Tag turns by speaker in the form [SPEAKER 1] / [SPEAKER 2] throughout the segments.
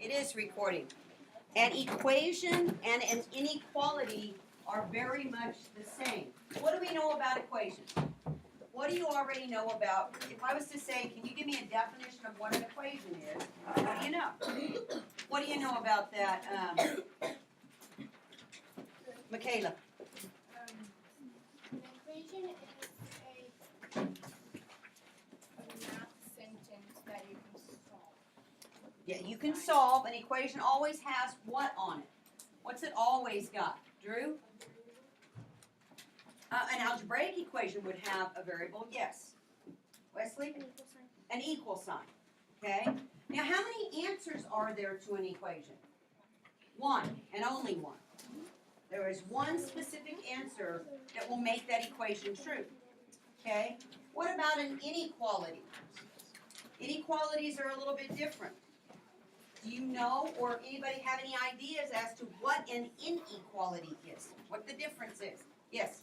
[SPEAKER 1] It is recording. An equation and an inequality are very much the same. What do we know about equations? What do you already know about? If I was to say, can you give me a definition of what an equation is? What do you know? What do you know about that, Michaela?
[SPEAKER 2] An equation is a math sentence that you can solve.
[SPEAKER 1] Yeah, you can solve. An equation always has what on it? What's it always got? Drew? An algebraic equation would have a variable, yes. Wesley? An equal sign. Okay? Now, how many answers are there to an equation? One, and only one. There is one specific answer that will make that equation true. Okay? What about an inequality? Inequalities are a little bit different. Do you know, or anybody have any ideas as to what an inequality is? What the difference is? Yes?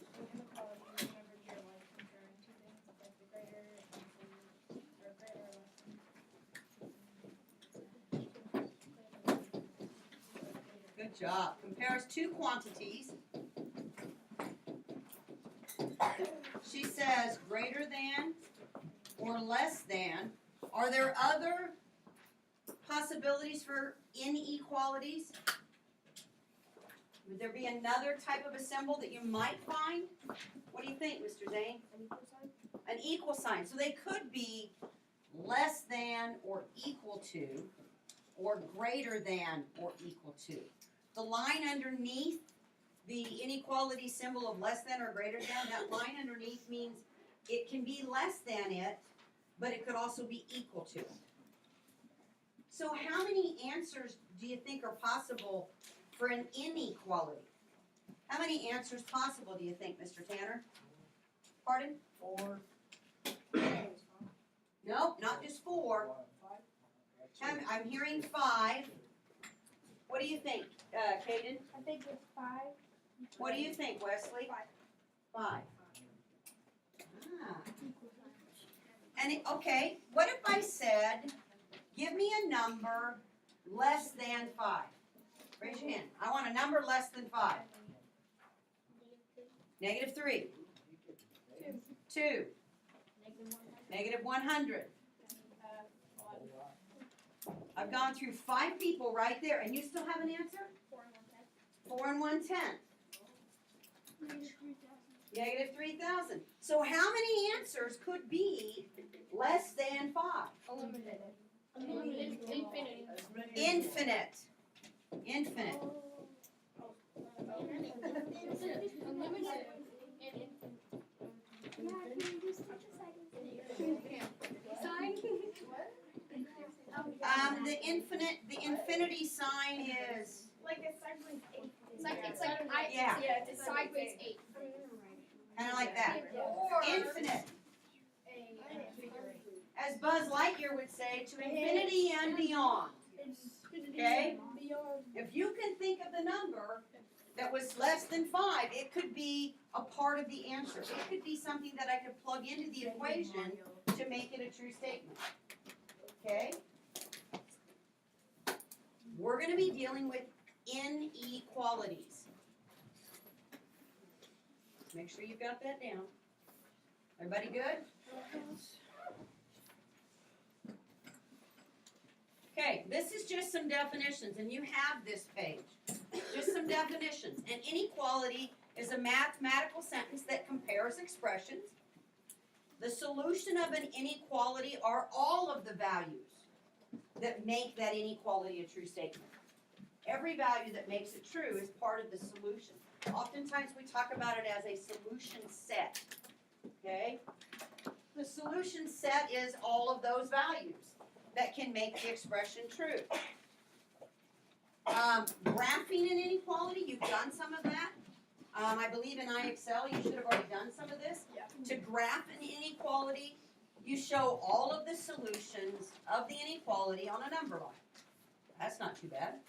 [SPEAKER 1] Good job. Compares two quantities. She says greater than or less than. Are there other possibilities for inequalities? Would there be another type of a symbol that you might find? What do you think, Mr. Zane? An equal sign. So they could be less than or equal to, or greater than or equal to. The line underneath the inequality symbol of less than or greater than, that line underneath means it can be less than it, but it could also be equal to it. So how many answers do you think are possible for an inequality? How many answers possible do you think, Mr. Tanner? Pardon?
[SPEAKER 3] 4.
[SPEAKER 1] Nope, not just 4. I'm hearing 5. What do you think, Caden?
[SPEAKER 2] I think it's 5.
[SPEAKER 1] What do you think, Wesley? 5. Ah. And okay, what if I said, give me a number less than 5? Raise your hand. I want a number less than 5. Negative 3. 2. Negative 100. I've gone through 5 people right there, and you still have an answer? 4 and 1/10. Negative 3,000. So how many answers could be less than 5?
[SPEAKER 2] Unlimited.
[SPEAKER 1] Infinite. Infinite. The infinity sign is
[SPEAKER 2] Like a sideways 8.
[SPEAKER 1] It's
[SPEAKER 2] sideways 8.
[SPEAKER 1] kind of like that. Infinite. As Buzz Lightyear would say, to infinity and beyond. Okay? If you can think of the number that was less than 5, it could be a part of the answer. It could be something that I could plug into the equation to make it a true statement. Okay? We're going to be dealing with inequalities. Make sure you've got that down. Everybody good? Okay, this is just some definitions, and you have this page. Just some definitions. An inequality is a mathematical sentence that compares expressions. The solution of an inequality are all of the values that make that inequality a true statement. Every value that makes it true is part of the solution. Oftentimes we talk about it as a solution set. Okay? The solution set is all of those values that can make the expression true. Graphing an inequality, you've done some of that. I believe in IXL you should have already done some of this.
[SPEAKER 2] Yeah.
[SPEAKER 1] To graph an inequality, you show all of the solutions of the inequality on a number line. That's not too bad.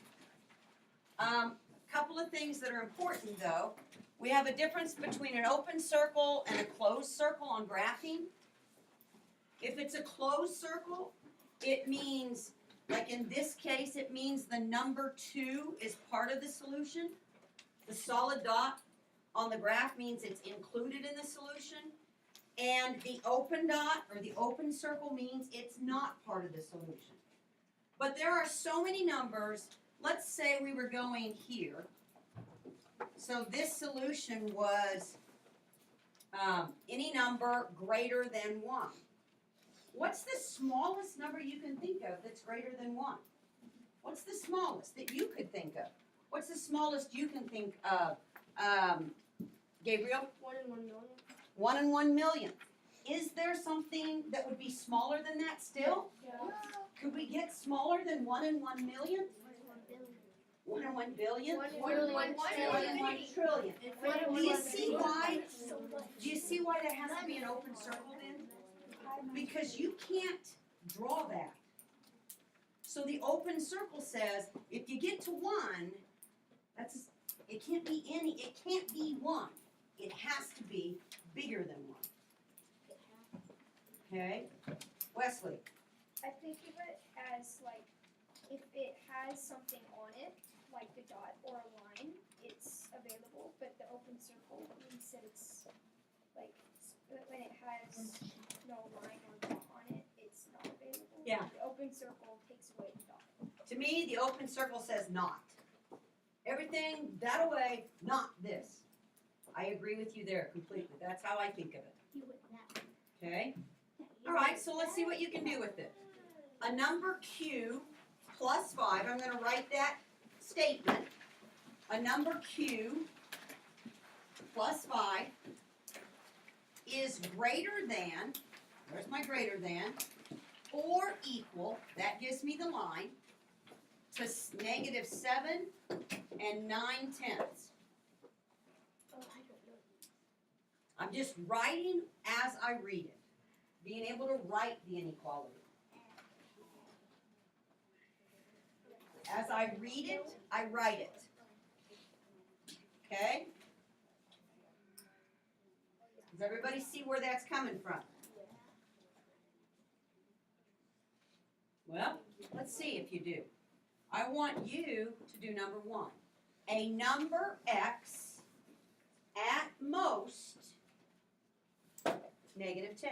[SPEAKER 1] Couple of things that are important though. We have a difference between an open circle and a closed circle on graphing. If it's a closed circle, it means Like in this case, it means the number 2 is part of the solution. The solid dot on the graph means it's included in the solution. And the open dot or the open circle means it's not part of the solution. But there are so many numbers. Let's say we were going here. So this solution was any number greater than 1. What's the smallest number you can think of that's greater than 1? What's the smallest that you could think of? What's the smallest you can think of? Gabriel?
[SPEAKER 2] 1 in 1 million.
[SPEAKER 1] 1 in 1 million. Is there something that would be smaller than that still?
[SPEAKER 2] Yeah.
[SPEAKER 1] Could we get smaller than 1 in 1 million? 1 in 1 billion?
[SPEAKER 2] 1 in
[SPEAKER 1] 1 in 1 trillion. Do you see why? Do you see why that has to be an open circle then? Because you can't draw that. So the open circle says if you get to 1, it can't be 1. It has to be bigger than 1. Okay? Wesley.
[SPEAKER 2] I think of it as like if it has something on it, like the dot or a line, it's available. But the open circle means that it's like when it has no line or dot on it, it's not available.
[SPEAKER 1] Yeah.
[SPEAKER 2] The open circle takes away the dot.
[SPEAKER 1] To me, the open circle says not. Everything that away, not this. I agree with you there completely. That's how I think of it. Okay? All right, so let's see what you can do with it. A number q plus 5, I'm going to write that statement. A number q plus 5 is greater than, where's my greater than, or equal, that gives me the line, to negative 7 and 9/10. I'm just writing as I read it. Being able to write the inequality. As I read it, I write it. Okay? Does everybody see where that's coming from? Well, let's see if you do. I want you to do number 1. A number x at most negative 10.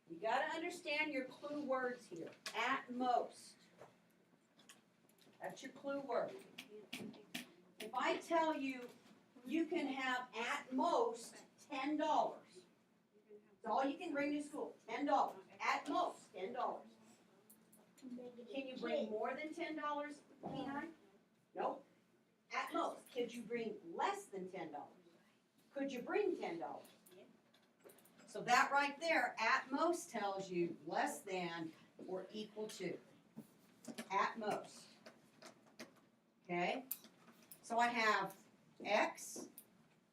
[SPEAKER 1] You got to understand your clue words here. At most. That's your clue word. If I tell you you can have at most $10. That's all you can bring to school. $10. At most $10. Can you bring more than $10, Kenai? Nope. At most. Could you bring less than $10? Could you bring $10? So that right there, at most, tells you less than or equal to. At most. Okay? So I have x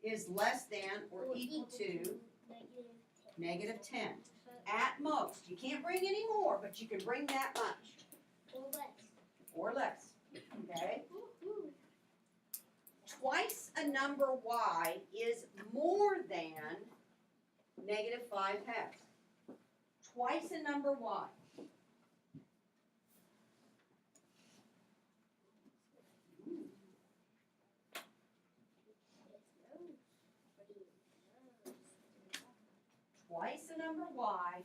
[SPEAKER 1] is less than or equal to negative 10. At most. You can't bring any more, but you can bring that much. Or less. Okay? Twice a number y is more than negative 5 halves. Twice a number y. Twice a number y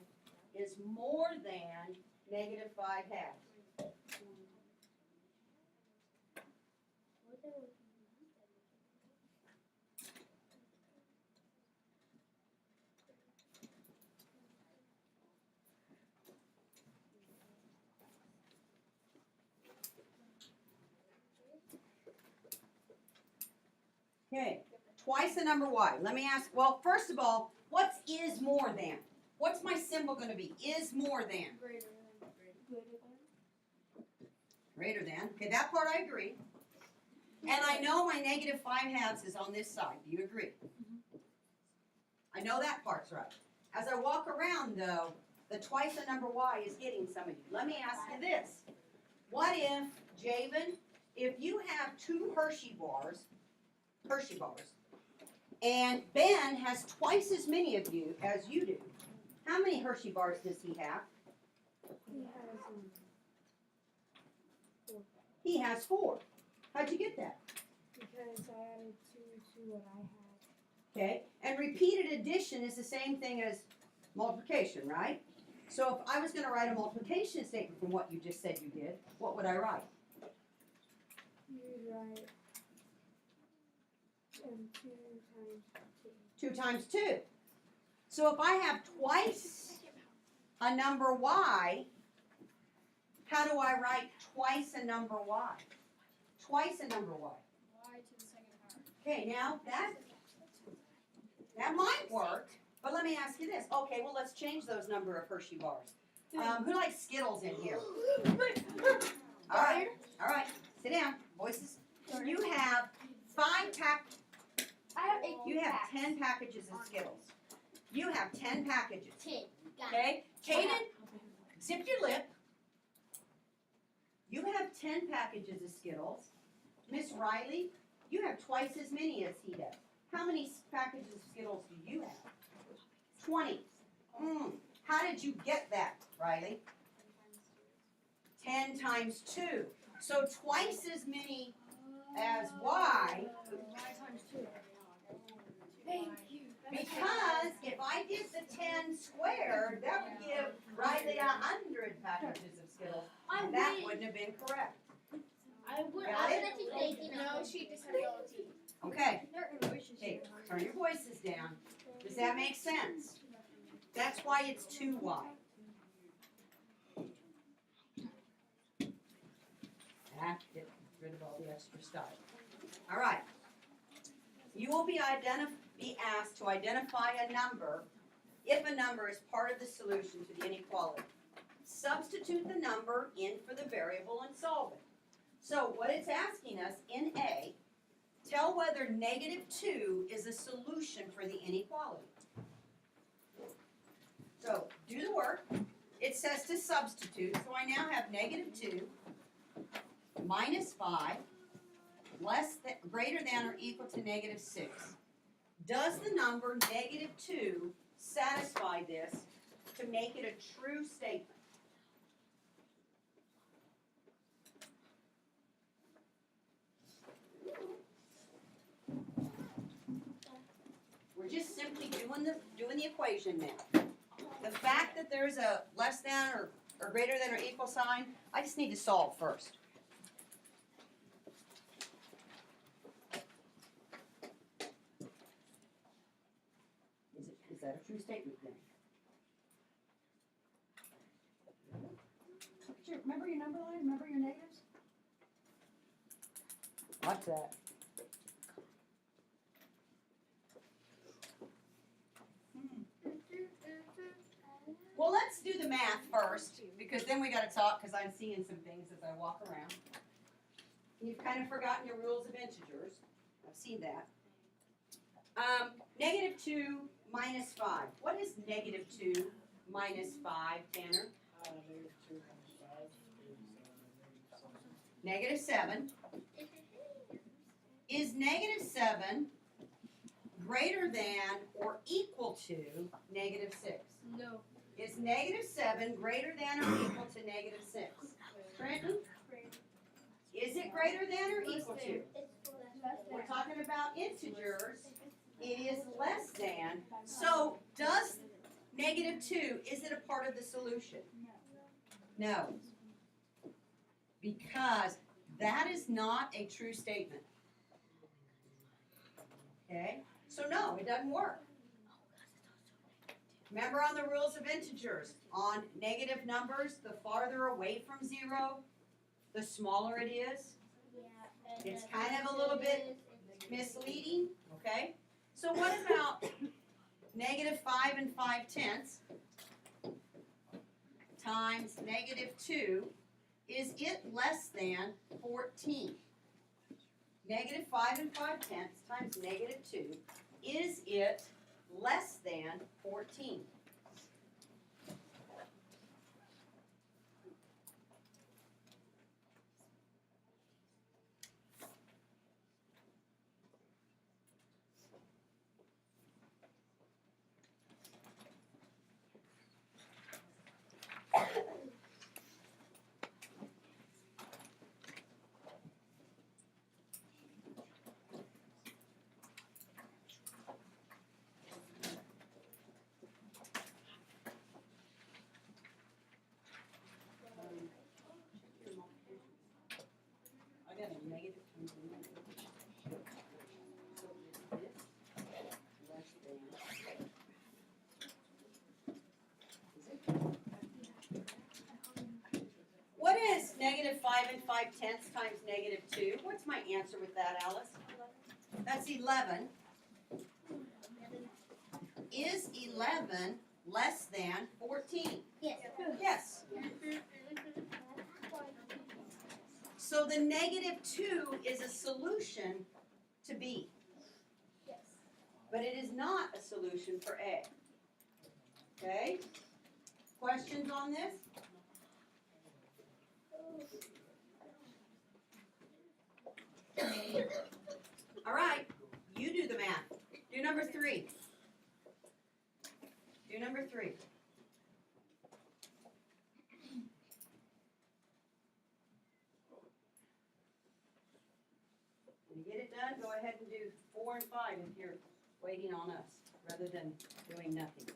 [SPEAKER 1] is more than negative 5 halves. Okay, twice the number y. Let me ask, well, first of all, what's is more than? What's my symbol going to be? Is more than. Greater than. Okay, that part I agree. And I know my negative 5 halves is on this side. Do you agree? I know that part's right. As I walk around, though, the twice the number y is getting some of you. Let me ask you this. What if, Javen, if you have 2 Hershey bars, and Ben has twice as many of you as you do, how many Hershey bars does he have?
[SPEAKER 2] He has
[SPEAKER 1] He has 4. How'd you get that?
[SPEAKER 2] because I added 2 to what I had.
[SPEAKER 1] Okay, and repeated addition is the same thing as multiplication, right? So if I was gonna write a multiplication statement from what you just said you did, what would I write?
[SPEAKER 2] You'd write 2
[SPEAKER 1] 2
[SPEAKER 2] times 2.
[SPEAKER 1] times 2. So if I have twice a number y, how do I write twice a number y? Twice a number y.
[SPEAKER 2] Y to the second power.
[SPEAKER 1] Okay, now that might work, but let me ask you this. Okay, well, let's change those number of Hershey bars. Who likes Skittles in here? All right, sit down, voices. You have 5 pack.
[SPEAKER 2] I have 8.
[SPEAKER 1] You have 10 packages of Skittles. You have 10 packages.
[SPEAKER 2] 10.
[SPEAKER 1] Okay, Caden, zip your lip. You have 10 packages of Skittles. Miss Riley, you have twice as many as he does. How many packages of Skittles do you have? 20. How did you get that, Riley? 10 times 2. So twice as many as y,
[SPEAKER 2] times 2. Thank you.
[SPEAKER 1] because if I did the 10 squared, that would give Riley 100 packages of Skittles. And that wouldn't have been correct.
[SPEAKER 2] I would.
[SPEAKER 1] Got it?
[SPEAKER 2] No, she disability.
[SPEAKER 1] Okay. Okay, turn your voices down. Does that make sense? That's why it's 2y. Get rid of all the extra stuff. All right. You will be asked to identify a number if a number is part of the solution to the inequality. Substitute the number in for the variable and solve it. So what it's asking us in A, tell whether -2 is a solution for the inequality. So do the work. It says to substitute, so I now have -2 minus 5 greater than or equal to -6. Does the number -2 satisfy this to make it a true statement? We're just simply doing the equation now. The fact that there's a less than or greater than or equal sign, I just need to solve first. Is that a true statement then? Remember your number line? Remember your negatives? Watch that. Well, let's do the math first, because then we got to talk, because I'm seeing some things as I walk around. You've kind of forgotten your rules of integers. I've seen that. -2 minus 5. What is -2 minus 5, Tanner? -7. Is -7 greater than or equal to -6?
[SPEAKER 2] No.
[SPEAKER 1] Is -7 greater than or equal to -6? Trenton? Is it greater than or equal to? We're talking about integers. It is less than. So does -2, is it a part of the solution? No. Because that is not a true statement. Okay? So no, it doesn't work. Remember on the rules of integers, on negative numbers, the farther away from 0, the smaller it is. It's kind of a little bit misleading, okay? So what about -5 and 5/10 times -2? Is it less than 14? -5 and 5/10 times -2. Is it less than 14? negative 5 and 5/10 times negative 2? What's my answer with that, Alice? That's 11. Is 11 less than 14?
[SPEAKER 3] Yes.
[SPEAKER 1] Yes. So the negative 2 is a solution to B,
[SPEAKER 2] Yes.
[SPEAKER 1] but it is not a solution for A. Okay? Questions on this? All right, you do the math. Do number 3. Do number 3. When you get it done, go ahead and do 4 and 5 if you're waiting on us, rather than doing nothing.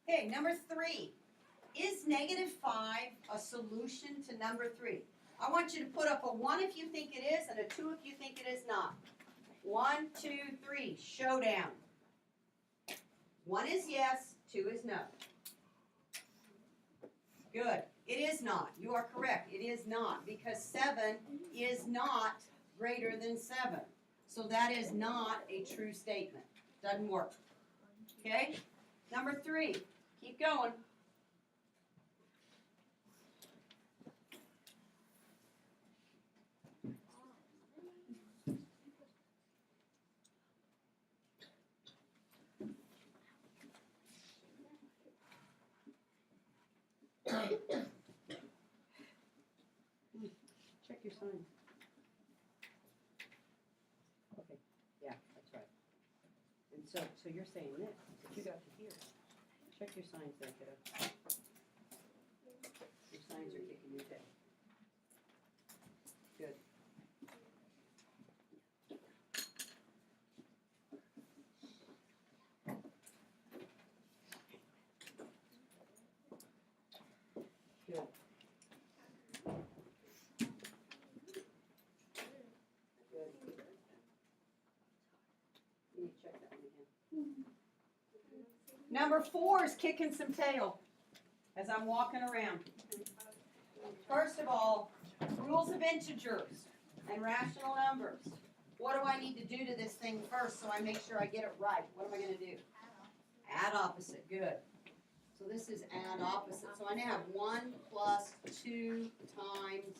[SPEAKER 1] Okay, number 3. Is negative 5 a solution to number 3? I want you to put up a 1 if you think it is and a 2 if you think it is not. 1, 2, 3, showdown. 1 is yes, 2 is no. Good. It is not. You are correct. It is not, because 7 is not greater than 7. So that is not a true statement. Doesn't work. Okay? Number 3. Keep going. Check your signs. Okay, yeah, that's right. And so you're saying this, but you got to here. Check your signs there, kiddo. Your signs are kicking your tail. Good. Good. Good. You need to check that one again. Number 4 is kicking some tail as I'm walking around. First of all, rules of integers and rational numbers. What do I need to do to this thing first so I make sure I get it right? What am I going to do? Add opposite. Good. So this is add opposite. So I now have 1 plus 2 times,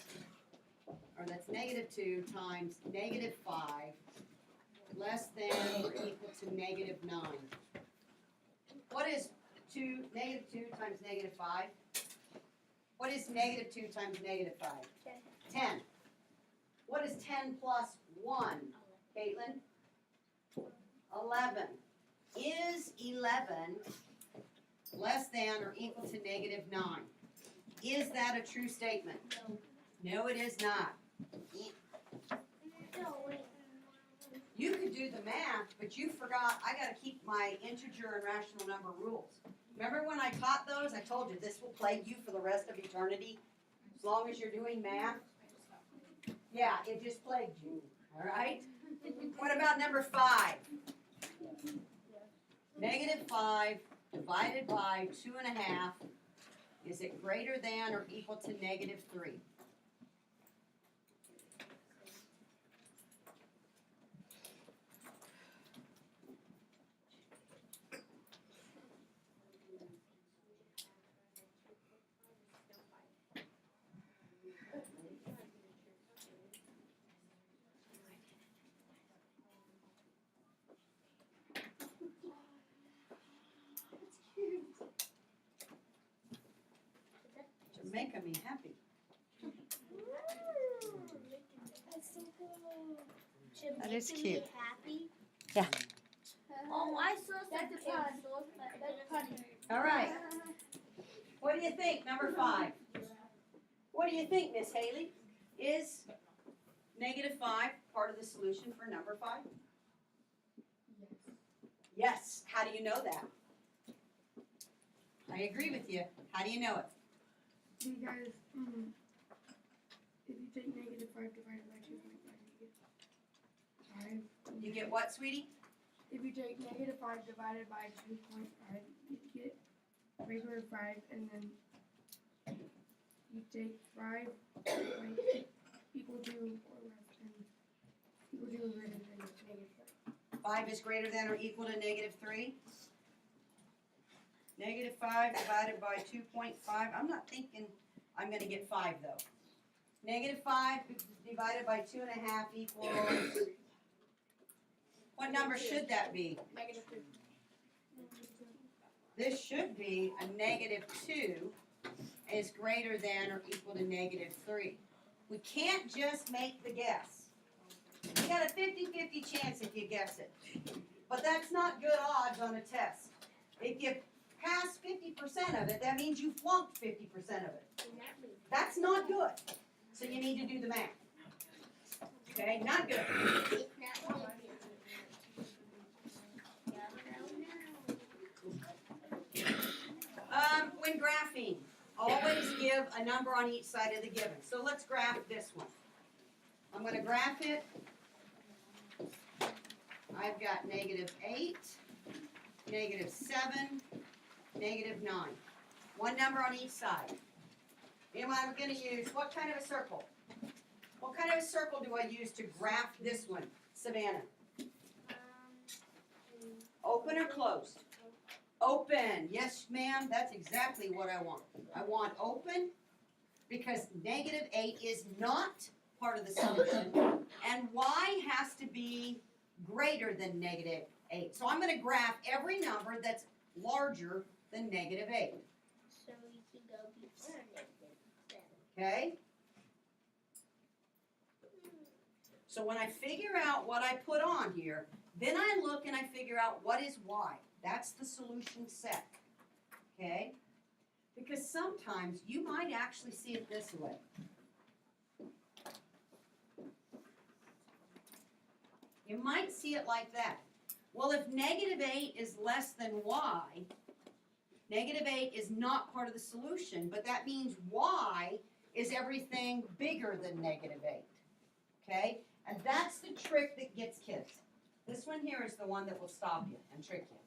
[SPEAKER 1] or that's negative 2 times negative 5 less than or equal to negative 9. What is negative 2 times negative 5? What is negative 2 times negative 5? 10. What is 10 plus 1, Caitlin? 11. Is 11 less than or equal to negative 9? Is that a true statement? No, it is not. You could do the math, but you forgot I got to keep my integer and rational number rules. Remember when I taught those? I told you this will plague you for the rest of eternity, as long as you're doing math. Yeah, it just plagued you. All right? What about number 5? Negative 5 divided by 2.5. Is it greater than or equal to negative 3? me happy.
[SPEAKER 2] That's so cool.
[SPEAKER 3] That is
[SPEAKER 4] Making
[SPEAKER 3] cute.
[SPEAKER 4] me happy.
[SPEAKER 3] Yeah.
[SPEAKER 4] Oh, I saw
[SPEAKER 2] That's
[SPEAKER 4] some
[SPEAKER 2] fun.
[SPEAKER 4] pencils, but
[SPEAKER 2] That's funny.
[SPEAKER 1] All right. What do you think, number 5? What do you think, Miss Haley? Is -5 part of the solution for number 5? Yes. How do you know that? I agree with you. How do you know it?
[SPEAKER 5] Because if you take -5 divided by 2.5, you get 5.
[SPEAKER 1] You get what, sweetie?
[SPEAKER 5] If you take -5 divided by 2.5, you get regular 5, and then you take 5 equal to or less than equal to or greater than -5.
[SPEAKER 1] 5 is greater than or equal to -3. -5 divided by 2.5. I'm not thinking I'm going to get 5 though. -5 divided by 2.5 equals. What number should that be?
[SPEAKER 5] -2.
[SPEAKER 1] This should be a -2 is greater than or equal to -3. We can't just make the guess. You got a 50-50 chance if you guess it. But that's not good odds on a test. If you pass 50% of it, that means you flunked 50% of it. That's not good. So you need to do the math. Okay, not good. When graphing, always give a number on each side of the given. So let's graph this one. I'm going to graph it. I've got -8, -7, -9. One number on each side. And I'm going to use what kind of a circle? What kind of a circle do I use to graph this one, Savannah? Open or closed? Open. Yes, ma'am. That's exactly what I want. I want open because -8 is not part of the solution, and y has to be greater than -8. So I'm going to graph every number that's larger than -8.
[SPEAKER 4] So we can go before -7.
[SPEAKER 1] Okay? So when I figure out what I put on here, then I look and I figure out what is y. That's the solution set. Okay? Because sometimes you might actually see it this way. You might see it like that. Well, if -8 is less than y, -8 is not part of the solution, but that means y is everything bigger than -8. Okay? And that's the trick that gets kids. This one here is the one that will stop you and trick you.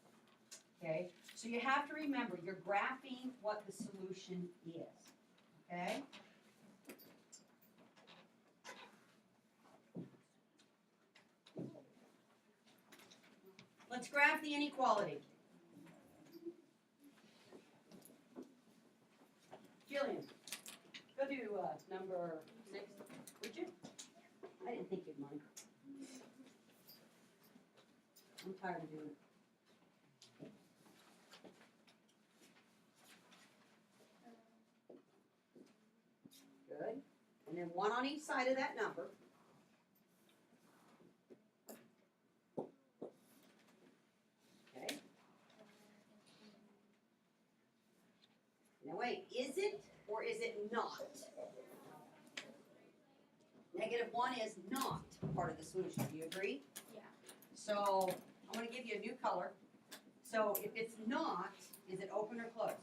[SPEAKER 1] Okay? So you have to remember, you're graphing what the solution is. Okay? Let's graph the inequality. Jillian, go to number 6, would you? I didn't think you'd mind. I'm tired of doing it. Good. And then one on each side of that number. Okay. Now wait, is it or is it not? -1 is not part of the solution. Do you agree?
[SPEAKER 2] Yeah.
[SPEAKER 1] So I'm going to give you a new color. So if it's not, is it open or closed?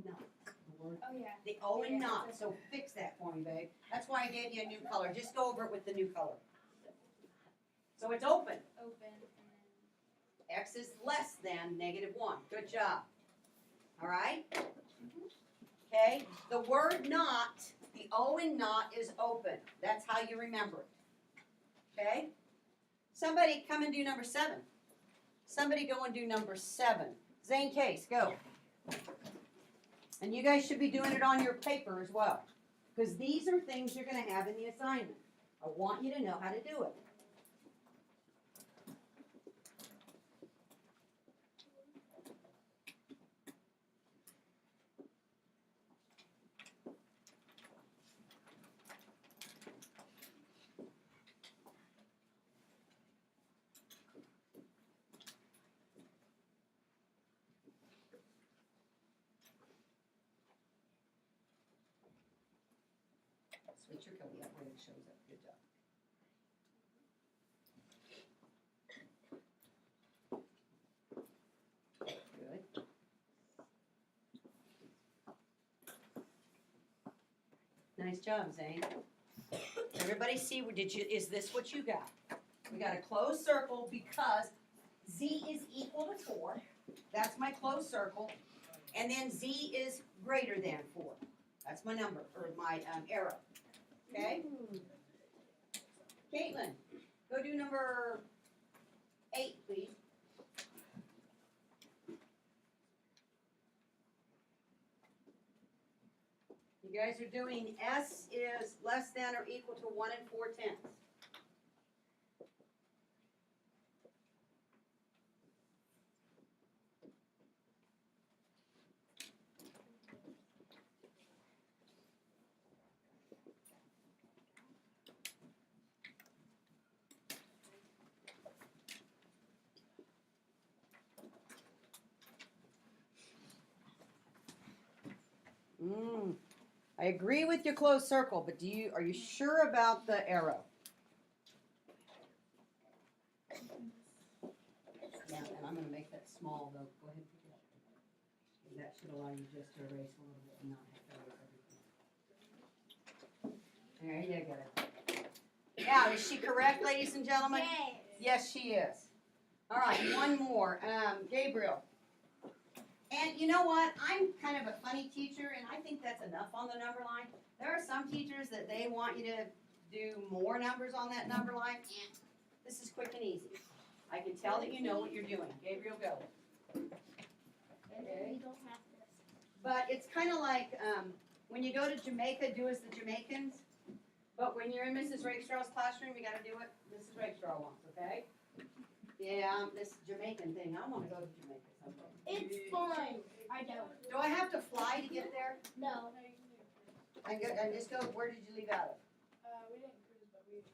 [SPEAKER 1] Not. The word
[SPEAKER 2] Oh yeah.
[SPEAKER 1] The O and
[SPEAKER 2] Yeah.
[SPEAKER 1] not, so fix that for me, babe. That's why I gave you a new color. Just go over it with the new color. So it's open.
[SPEAKER 2] Open and
[SPEAKER 1] X is less than -1. Good job. All right? Okay? The word not, the O in not is open. That's how you remember it. Okay? Somebody come and do number 7. Somebody go and do number 7. Zane Case, go. And you guys should be doing it on your paper as well. Because these are things you're going to have in the assignment. I want you to know how to do it. Switch your color that way it shows up. Good job. Good. Nice job, Zane. Everybody see, is this what you got? We got a closed circle because Z is equal to 4. That's my closed circle. And then Z is greater than 4. That's my number, or my arrow. Okay? Caitlin, go do number 8, please. You guys are doing S is less than or equal to 1 4/10. I agree with your closed circle, but are you sure about the arrow? Yeah, and I'm gonna make that small though. Go ahead and pick it up. That should allow you just to erase a little bit and not have to erase everything. There you go. Now, is she correct, ladies and gentlemen? Yes, she is. All right, one more. Gabriel. And you know what? I'm kind of a funny teacher, and I think that's enough on the number line. There are some teachers that they want you to do more numbers on that number line. This is quick and easy. I can tell that you know what you're doing. Gabriel, go. Okay. But it's kind of like when you go to Jamaica, do as the Jamaicans. But when you're in Mrs. Rakestraw's classroom, you got to do what Mrs. Rakestraw wants, okay? Yeah, this Jamaican thing. I want to go to Jamaica someday.
[SPEAKER 4] It's fine. I don't.
[SPEAKER 1] Do I have to fly to get there?
[SPEAKER 4] No.
[SPEAKER 1] I just go, where did you leave out of?
[SPEAKER 3] We didn't cruise, but we did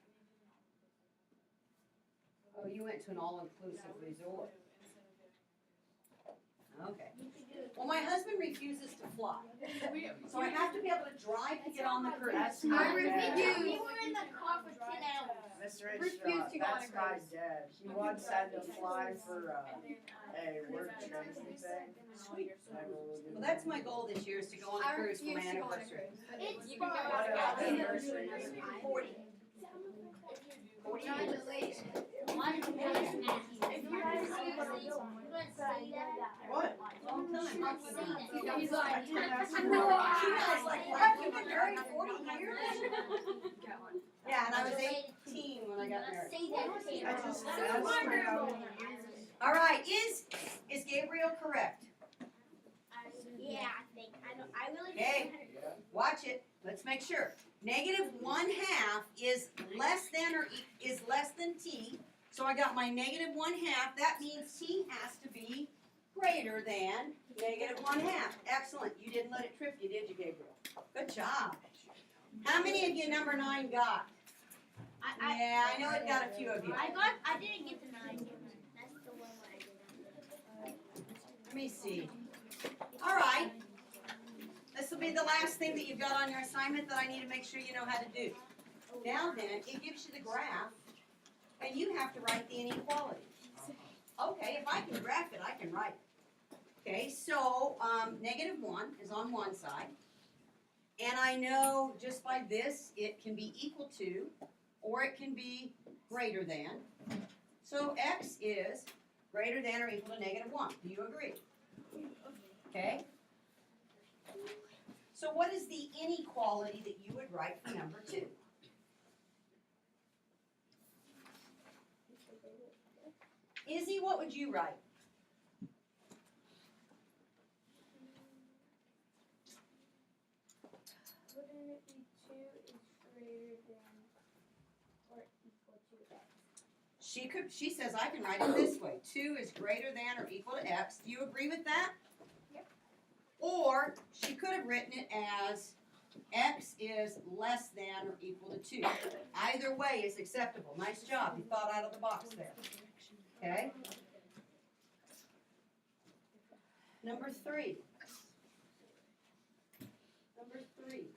[SPEAKER 1] Oh, you went to an all-inclusive resort. Okay. Well, my husband refuses to fly. So I have to be able to drive to get on the cruise.
[SPEAKER 4] I refuse. We were in the car for 10 hours.
[SPEAKER 6] Mr. Rakestraw, that's my dad. He once had to fly for a work training thing.
[SPEAKER 1] Well, that's my goal this year, is to go on a cruise for my anniversary.
[SPEAKER 4] It's
[SPEAKER 3] You can go
[SPEAKER 4] fun.
[SPEAKER 3] on a
[SPEAKER 6] What
[SPEAKER 3] cruise.
[SPEAKER 6] anniversary is it?
[SPEAKER 1] 40. 40 years.
[SPEAKER 6] What?
[SPEAKER 1] Long time.
[SPEAKER 3] He's like,
[SPEAKER 1] She was like, what, you've been married 40 years? Yeah, and I was 18 when I got married.
[SPEAKER 6] I just asked for how many years.
[SPEAKER 1] All right, is Gabriel correct?
[SPEAKER 4] Yeah, I think. I really
[SPEAKER 1] Okay. Watch it. Let's make sure. -1/2 is less than is less than t. So I got my -1/2. That means t has to be greater than -1/2. Excellent. You didn't let it trip you, did you, Gabriel? Good job. How many of you number 9 got? Yeah, I know it got a few of you.
[SPEAKER 4] I didn't get the 9. That's the one I did.
[SPEAKER 1] Let me see. All right. This will be the last thing that you've got on your assignment that I need to make sure you know how to do. Now then, it gives you the graph, and you have to write the inequality. Okay, if I can graph it, I can write it. Okay, so -1 is on one side. And I know just by this, it can be equal to, or it can be greater than. So x is greater than or equal to -1. Do you agree? Okay? So what is the inequality that you would write for number 2? Izzy, what would you write?
[SPEAKER 2] Wouldn't it be 2 is greater than or equal to x?
[SPEAKER 1] She says I can write it this way. 2 is greater than or equal to x. Do you agree with that?
[SPEAKER 2] Yep.
[SPEAKER 1] Or she could have written it as x is less than or equal to 2. Either way is acceptable. Nice job. You thought out of the box there. Okay? Number 3. Number 3.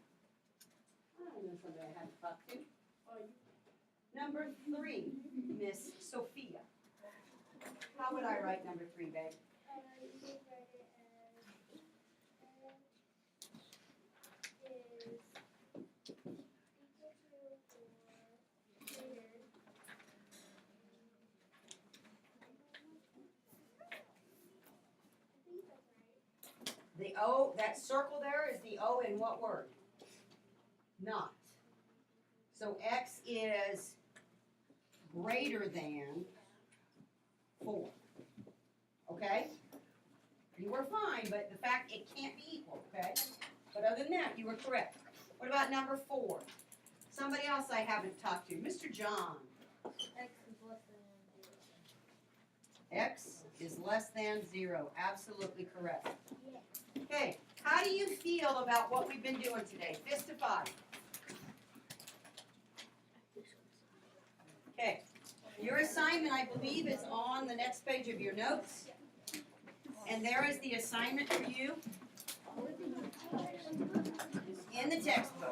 [SPEAKER 1] I don't know. and somebody I haven't talked to. Number 3, Miss Sophia. How would I write number 3, babe?
[SPEAKER 2] You could write it as is equal to or greater. I think that's right.
[SPEAKER 1] The O, that circle there is the O in what word? Not. So X is greater than 4. Okay? You were fine, but the fact it can't be equal, okay? But other than that, you were correct. What about number 4? Somebody else I haven't talked to. Mr. John. X is less than 0. Absolutely correct. Okay, how do you feel about what we've been doing today? Fist to 5. Okay, your assignment, I believe, is on the next page of your notes. And there is the assignment for you in the textbook.